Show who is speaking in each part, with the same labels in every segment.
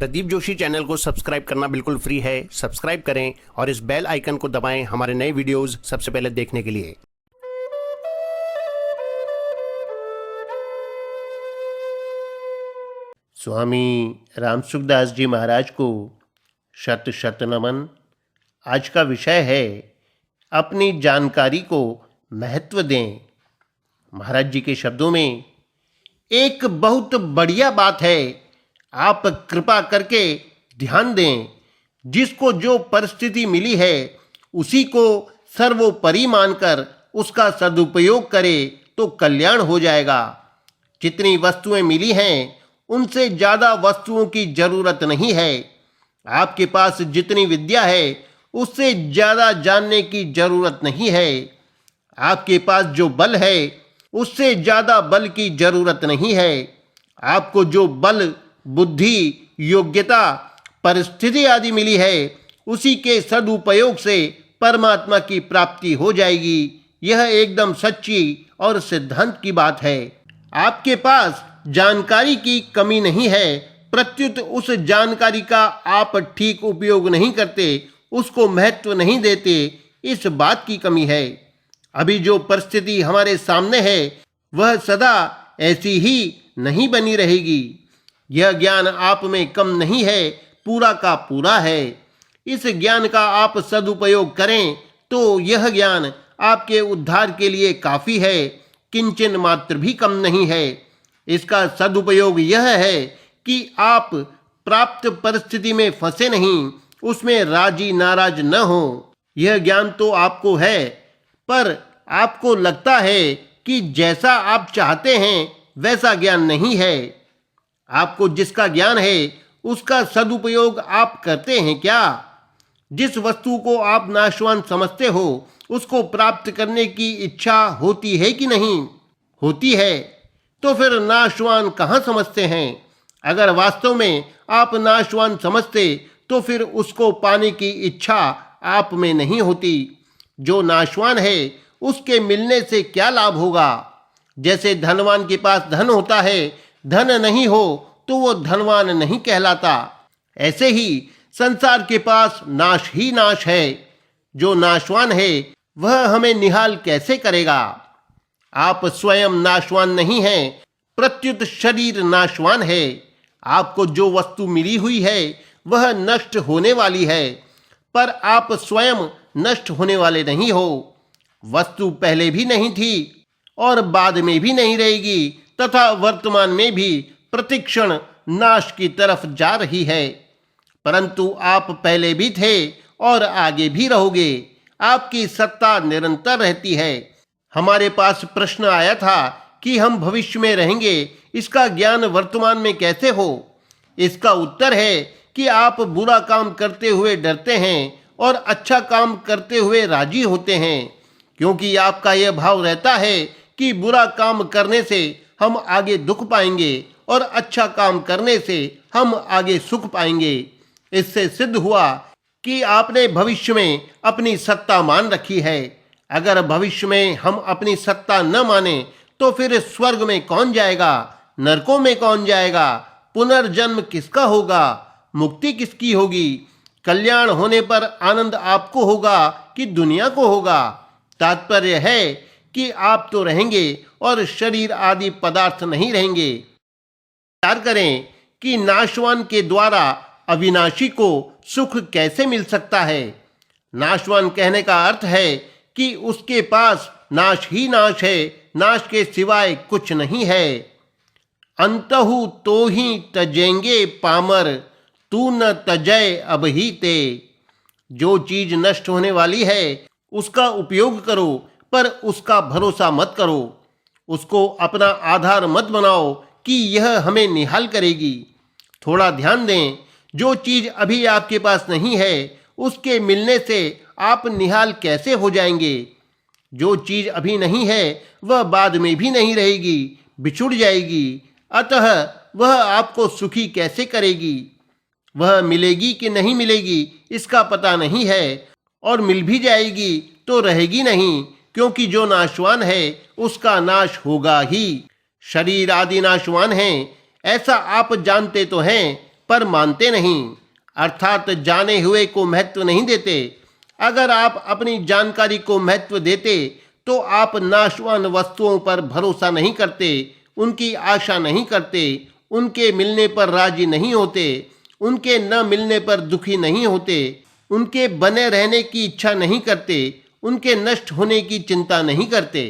Speaker 1: Pradeep Joshi channel को subscribe करना बिल्कुल फ्री है। सब्सक्राइब करें और इस बेल आइकन को दबाएं हमारे नए वीडियोस सबसे पहले देखने के लिए। स्वामी रामसुखदास जी महाराज को शत शत नमन। आज का विषय है अपनी जानकारी को महत्व दें। महाराज जी के शब्दों में, एक बहुत बढ़िया बात है, आप कृपा करके ध्यान दें। जिसको जो परिस्थिति मिली है उसी को सर्वोपरि मानकर उसका सदुपयोग करे तो कल्याण हो जाएगा। जितनी वस्तुएं मिली हैं उनसे ज़्यादा वस्तुओं की जरूरत नहीं है। आपके पास जितनी विद्या है उससे ज़्यादा जानने की जरूरत नहीं है। आपके पास जो बल है उससे ज़्यादा बल की जरूरत नहीं है। आपको जो बल, बुद्धि, योग्यता, परिस्थिति आदि मिली है उसी के सदुपयोग से परमात्मा की प्राप्ति हो जाएगी। यह एकदम सच्ची और सिद्धांत की बात है। आपके पास जानकारी की कमी नहीं है, प्रत्युत उस जानकारी का आप ठीक उपयोग नहीं करते, उसको महत्व नहीं देते, इस बात की कमी है। अभी जो परिस्थिति हमारे सामने है वह सदा ऐसी ही नहीं बनी रहेगी। यह ज्ञान आप में कम नहीं है, पूरा का पूरा है। इस ज्ञान का आप सदुपयोग करें तो यह ज्ञान आपके उद्धार के लिए काफ़ी है, किंचन मात्र भी कम नहीं है। इसका सदुपयोग यह है कि आप प्राप्त परिस्थिति में फंसे नहीं, उसमें राजी नाराज न हो। यह ज्ञान तो आपको है, पर आपको लगता है कि जैसा आप चाहते हैं वैसा ज्ञान नहीं है। आपको जिसका ज्ञान है उसका सदुपयोग आप करते हैं क्या? जिस वस्तु को आप नाशवान समझते हो उसको प्राप्त करने की इच्छा होती है कि नहीं? होती है। तो फिर नाशवान कहाँ समझते हैं? अगर वास्तव में आप नाशवान समझते तो फिर उसको पाने की इच्छा आप में नहीं होती। जो नाशवान है उसके मिलने से क्या लाभ होगा? जैसे धनवान के पास धन होता है, धन नहीं हो तो वो धनवान नहीं कहलाता। ऐसे ही संसार के पास नाश ही नाश है। जो नाशवान है वह हमें निहाल कैसे करेगा? आप स्वयं नाशवान नहीं हैं, प्रत्युत शरीर नाशवान है। आपको जो वस्तु मिली हुई है वह नष्ट होने वाली है, पर आप स्वयं नष्ट होने वाले नहीं हो। वस्तु पहले भी नहीं थी और बाद में भी नहीं रहेगी, तथा वर्तमान में भी प्रतिक्षण नाश की तरफ जा रही है। परंतु आप पहले भी थे और आगे भी रहोगे। आपकी सत्ता निरंतर रहती है। हमारे पास प्रश्न आया था कि हम भविष्य में रहेंगे, इसका ज्ञान वर्तमान में कैसे हो? इसका उत्तर है कि आप बुरा काम करते हुए डरते हैं और अच्छा काम करते हुए राजी होते हैं, क्योंकि आपका यह भाव रहता है कि बुरा काम करने से हम आगे दुख पाएंगे और अच्छा काम करने से हम आगे सुख पाएंगे। इससे सिद्ध हुआ कि आपने भविष्य में अपनी सत्ता मान रखी है। अगर भविष्य में हम अपनी सत्ता न माने तो फिर स्वर्ग में कौन जाएगा, नरकों में कौन जाएगा, पुनर्जन्म किसका होगा, मुक्ति किसकी होगी, कल्याण होने पर आनंद आपको होगा कि दुनिया को होगा? तात्पर्य है कि आप तो रहेंगे और शरीर आदि पदार्थ नहीं रहेंगे। विचार करें कि नाशवान के द्वारा अविनाशी को सुख कैसे मिल सकता है। नाशवान कहने का अर्थ है कि उसके पास नाश ही नाश है, नाश के सिवाय कुछ नहीं है। अंतहु तो ही तजेंगे पामर, तू न तजय अब ही ते। जो चीज नष्ट होने वाली है उसका उपयोग करो, पर उसका भरोसा मत करो। उसको अपना आधार मत बनाओ कि यह हमें निहाल करेगी। थोड़ा ध्यान दें, जो चीज अभी आपके पास नहीं है उसके मिलने से आप निहाल कैसे हो जाएंगे? जो चीज अभी नहीं है वह बाद में भी नहीं रहेगी, बिछुड़ जाएगी। अतः वह आपको सुखी कैसे करेगी? वह मिलेगी कि नहीं मिलेगी इसका पता नहीं है, और मिल भी जाएगी तो रहेगी नहीं, क्योंकि जो नाशवान है उसका नाश होगा ही। शरीर आदि नाशवान हैं, ऐसा आप जानते तो हैं, पर मानते नहीं, अर्थात जाने हुए को महत्व नहीं देते। अगर आप अपनी जानकारी को महत्व देते तो आप नाशवान वस्तुओं पर भरोसा नहीं करते, उनकी आशा नहीं करते, उनके मिलने पर राजी नहीं होते, उनके न मिलने पर दुखी नहीं होते, उनके बने रहने की इच्छा नहीं करते, उनके नष्ट होने की चिंता नहीं करते।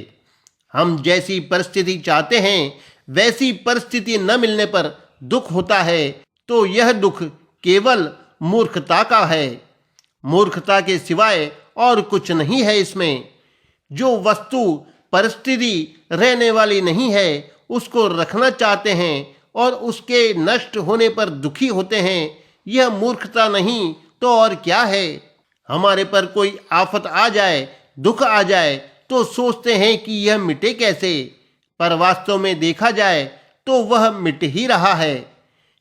Speaker 1: हम जैसी परिस्थिति चाहते हैं वैसी परिस्थिति न मिलने पर दुख होता है, तो यह दुख केवल मूर्खता का है। मूर्खता के सिवाय और कुछ नहीं है इसमें। जो वस्तु परिस्थिति रहने वाली नहीं है उसको रखना चाहते हैं और उसके नष्ट होने पर दुखी होते हैं, यह मूर्खता नहीं तो और क्या है। हमारे पर कोई आफत आ जाए, दुख आ जाए तो सोचते हैं कि यह मिटे कैसे, पर वास्तव में देखा जाए तो वह मिट ही रहा है।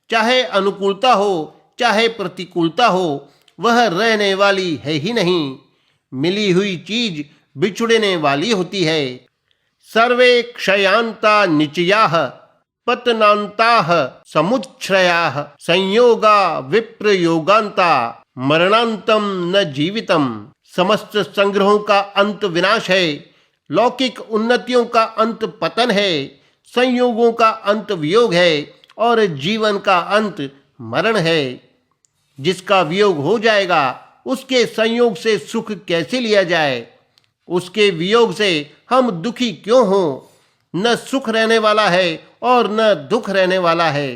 Speaker 1: चाहे अनुकूलता हो चाहे प्रतिकूलता हो, वह रहने वाली है ही नहीं। मिली हुई चीज बिछुड़ने वाली होती है। सर्वे क्षयांता निचयाः पतनान्ताः समुच्छ्रयाः संयोगा विप्रयोगान्ता मरणांतम न जीवितम। समस्त संग्रहों का अंत विनाश है, लौकिक उन्नतियों का अंत पतन है, संयोगों का अंत वियोग है और जीवन का अंत मरण है। जिसका वियोग हो जाएगा उसके संयोग से सुख कैसे लिया जाए। उसके वियोग से हम दुखी क्यों हों। न सुख रहने वाला है और न दुख रहने वाला है।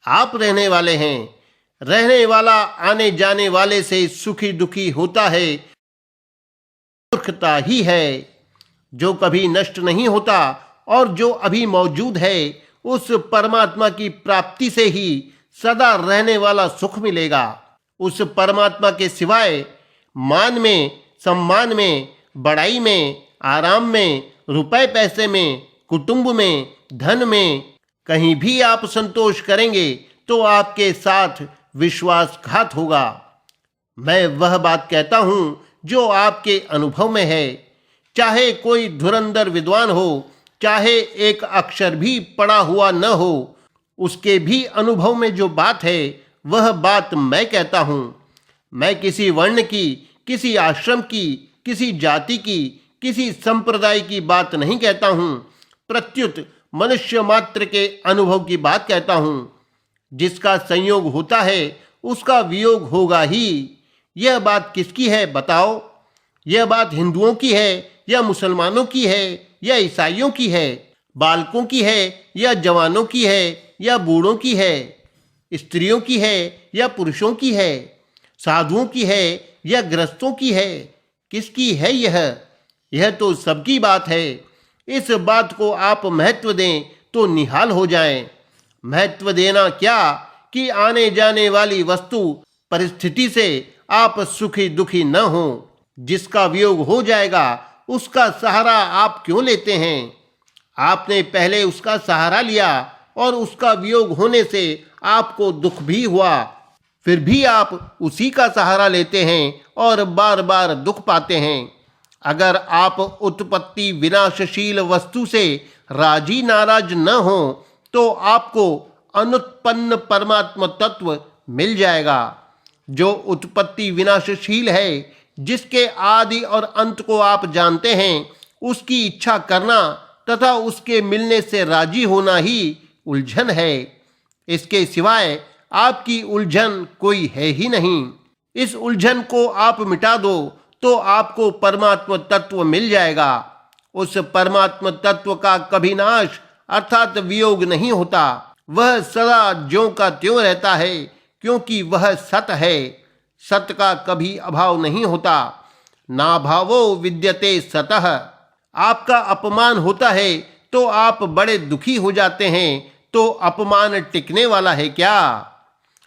Speaker 1: आप रहने वाले हैं। रहने वाला आने जाने वाले से सुखी दुखी होता है, मूर्खता ही है। जो कभी नष्ट नहीं होता और जो अभी मौजूद है, उस परमात्मा की प्राप्ति से ही सदा रहने वाला सुख मिलेगा। उस परमात्मा के सिवाय मान में, सम्मान में, बड़ाई में, आराम में, रुपए पैसे में, कुटुंब में, धन में कहीं भी आप संतोष करेंगे तो आपके साथ विश्वासघात होगा। मैं वह बात कहता हूं जो आपके अनुभव में है। चाहे कोई धुरंधर विद्वान हो, चाहे एक अक्षर भी पढ़ा हुआ न हो, उसके भी अनुभव में जो बात है वह बात मैं कहता हूं। मैं किसी वर्ण की, किसी आश्रम की, किसी जाति की, किसी संप्रदाय की बात नहीं कहता हूं, प्रत्युत मनुष्य मात्र के अनुभव की बात कहता हूं। जिसका संयोग होता है उसका वियोग होगा ही। यह बात किसकी है बताओ। यह बात हिंदुओं की है या मुसलमानों की है या ईसाइयों की है, बालकों की है या जवानों की है या बूढ़ों की है, स्त्रियों की है या पुरुषों की है, साधुओं की है या गृहस्थों की है, किसकी है यह तो सबकी बात है। इस बात को आप महत्व दें तो निहाल हो जाएं। महत्व देना क्या कि आने जाने वाली वस्तु परिस्थिति से आप सुखी दुखी न हो। जिसका वियोग हो जाएगा उसका सहारा आप क्यों लेते हैं। आपने पहले उसका सहारा लिया और उसका वियोग होने से आपको दुख भी हुआ, फिर भी आप उसी का सहारा लेते हैं और बार बार दुख पाते हैं। अगर आप उत्पत्ति विनाशशील वस्तु से राजी नाराज न हो तो आपको अनुत्पन्न परमात्मा तत्व मिल जाएगा, जो उत्पत्ति विनाशशील है, जिसके आदि और अंत को आप जानते हैं। उसकी इच्छा करना तथा उसके मिलने से राजी होना ही उलझन है। इसके सिवाय आपकी उलझन कोई है ही नहीं। इस उलझन को आप मिटा दो तो आपको परमात्मा तत्व मिल जाएगा। उस परमात्मा तत्व का कभी नाश अर्थात वियोग नहीं होता। वह सदा ज्यों का त्यों रहता है, क्योंकि वह सत है। सत का कभी अभाव नहीं होता। नाभावो विद्यते सतः। आपका अपमान होता है तो आप बड़े दुखी हो जाते हैं, तो अपमान टिकने वाला है क्या।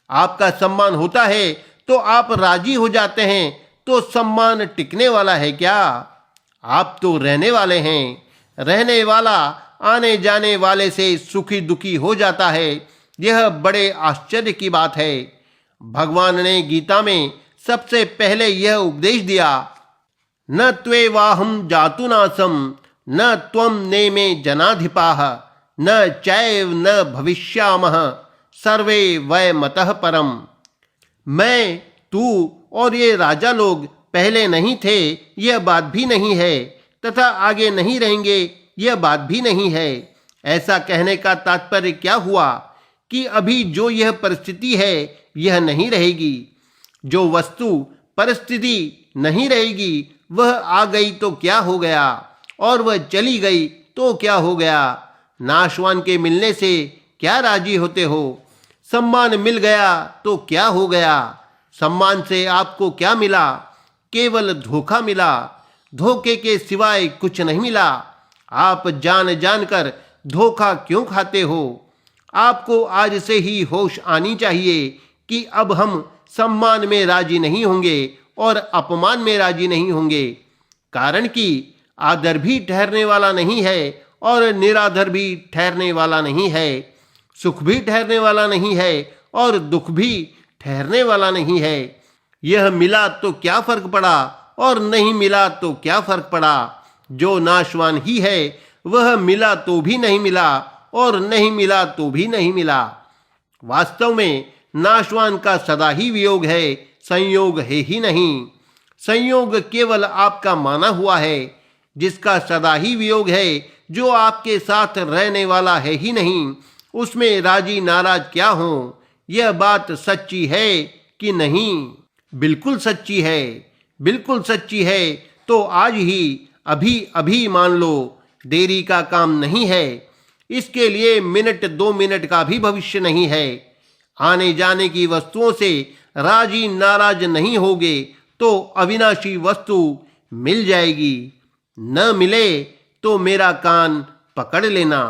Speaker 1: आपका सम्मान होता है तो आप राजी हो जाते हैं, तो सम्मान टिकने वाला है क्या। आप तो रहने वाले हैं। रहने वाला आने जाने वाले से सुखी दुखी हो जाता है। यह बड़े आश्चर्य की बात है। भगवान ने गीता में सबसे पहले यह उपदेश दिया, न त्वेवाहं जातुनासम न त्वं नेमे जनाधिपाः न चैव न भविष्यामः सर्वे वै मतः परम। मैं, तू और ये राजा लोग पहले नहीं थे यह बात भी नहीं है, तथा आगे नहीं रहेंगे यह बात भी नहीं है। ऐसा कहने का तात्पर्य क्या हुआ कि अभी जो यह परिस्थिति है यह नहीं रहेगी। जो वस्तु परिस्थिति नहीं रहेगी वह आ गई तो क्या हो गया, और वह चली गई तो क्या हो गया। नाशवान के मिलने से क्या राजी होते हो। सम्मान मिल गया तो क्या हो गया। सम्मान से आपको क्या मिला, केवल धोखा मिला। धोखे के सिवाय कुछ नहीं मिला। आप जान जानकर धोखा क्यों खाते हो। आपको आज से ही होश आनी चाहिए कि अब हम सम्मान में राजी नहीं होंगे और अपमान में राजी नहीं होंगे। कारण कि आदर भी ठहरने वाला नहीं है और निरादर भी ठहरने वाला नहीं है। सुख भी ठहरने वाला नहीं है और दुख भी ठहरने वाला नहीं है। यह मिला तो क्या फर्क पड़ा और नहीं मिला तो क्या फर्क पड़ा। जो नाशवान ही है वह मिला तो भी नहीं मिला और नहीं मिला तो भी नहीं मिला। वास्तव में नाशवान का सदा ही वियोग है, संयोग है ही नहीं। संयोग केवल आपका माना हुआ है। जिसका सदा ही वियोग है, जो आपके साथ रहने वाला है ही नहीं, उसमें राजी नाराज क्या हो। यह बात सच्ची है कि नहीं? बिल्कुल सच्ची है। बिल्कुल सच्ची है तो आज ही अभी अभी मान लो। देरी का काम नहीं है। इसके लिए मिनट 2 मिनट का भी भविष्य नहीं है। आने जाने की वस्तुओं से राजी नाराज नहीं होगे तो अविनाशी वस्तु मिल जाएगी। न मिले तो मेरा कान पकड़ लेना।